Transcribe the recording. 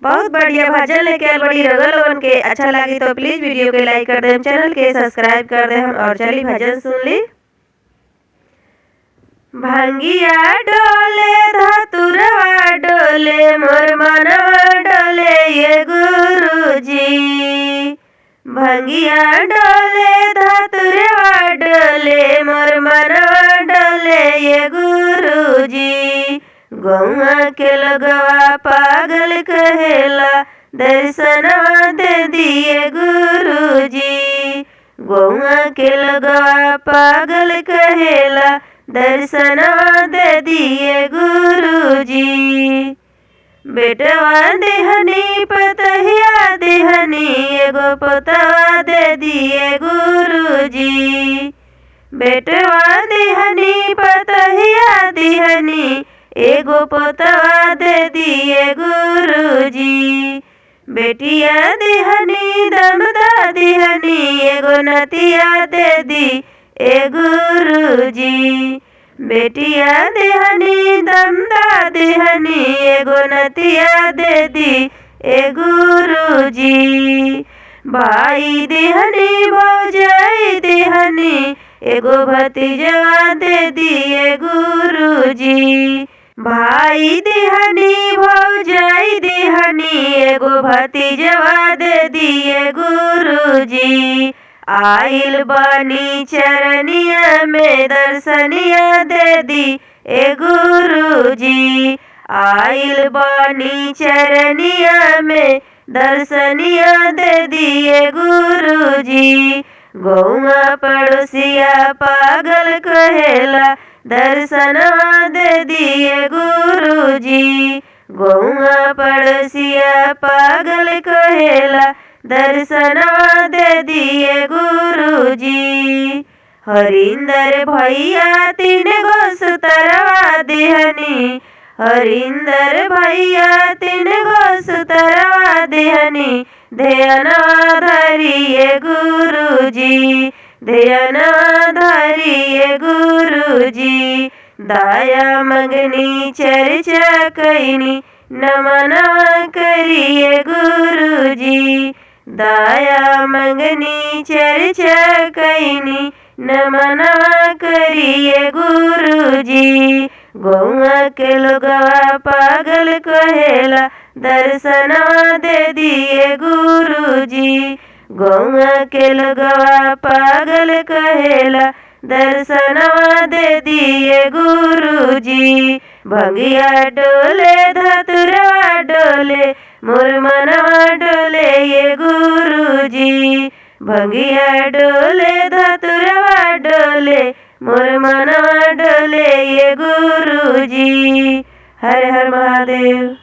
बहुत बढ़िया भजन लेके आयल बड़ी रउआ लोगन के। अच्छा लगी तो प्लीज वीडियो के लाइक कर देम, चैनल के सब्सक्राइब कर देम और चली भजन सुन ली। भंगिया डोले धतुरवा डोले मोर मनवा डोले ये गुरुजी। भंगिया डोले धतुरवा डोले मोर मनवा डोले ये गुरुजी। गौआ के लगवा पागल कहेला दर्शनवा दे दिए गुरुजी। गौआ के लगवा पागल कहेला दर्शनवा दे दिए गुरुजी। बेटवा देहनी पतहिया देहनी एगो पोतवा दे दिए गुरुजी। बेटवा देहनी पतहिया देहनी एगो पोतवा दे दिए गुरुजी। बेटिया देहनी दमदा देहनी एगो नतिया दे दी ए गुरुजी। बेटिया देहनी दमदा देहनी एगो नतिया दे दी ए गुरुजी। भाई देहनी भौजाई देहनी एगो भतीजवा दे दिए गुरुजी। भाई देहनी भौजाई देहनी एगो भतीजवा दे दिए गुरुजी। आइल बानी चरनिया में दर्शनिया दे दी ए गुरुजी। आइल बानी चरनिया में दर्शनिया दे दिए गुरुजी। गौआ पड़ोसिया पागल कहेला दर्शनवा दे दिए गुरुजी। गौआ पड़ोसिया पागल कहेला दर्शनवा दे दिए गुरुजी। हरिंदर भैया 3 गो सुतरवा देहनी। हरिंदर भैया 3 गो सुतरवा देहनी ध्यानवा धरिए गुरुजी। ध्यानवा धरिए गुरुजी। दाया मंगनी चर्चा कैनी नमनवा करिए गुरुजी। दाया मंगनी चर्चा कैनी नमनवा करिए गुरुजी। गौआ के लोगवा पागल कहेला दर्शनवा दे दिए गुरुजी। गौआ के लोगवा पागल कहेला दर्शनवा दे दिए गुरुजी। भंगिया डोले धतुरवा डोले मोर मनवा डोले ये गुरुजी। भंगिया डोले धतुरवा डोले मोर मनवा डोले ये गुरुजी। हर हर महादेव।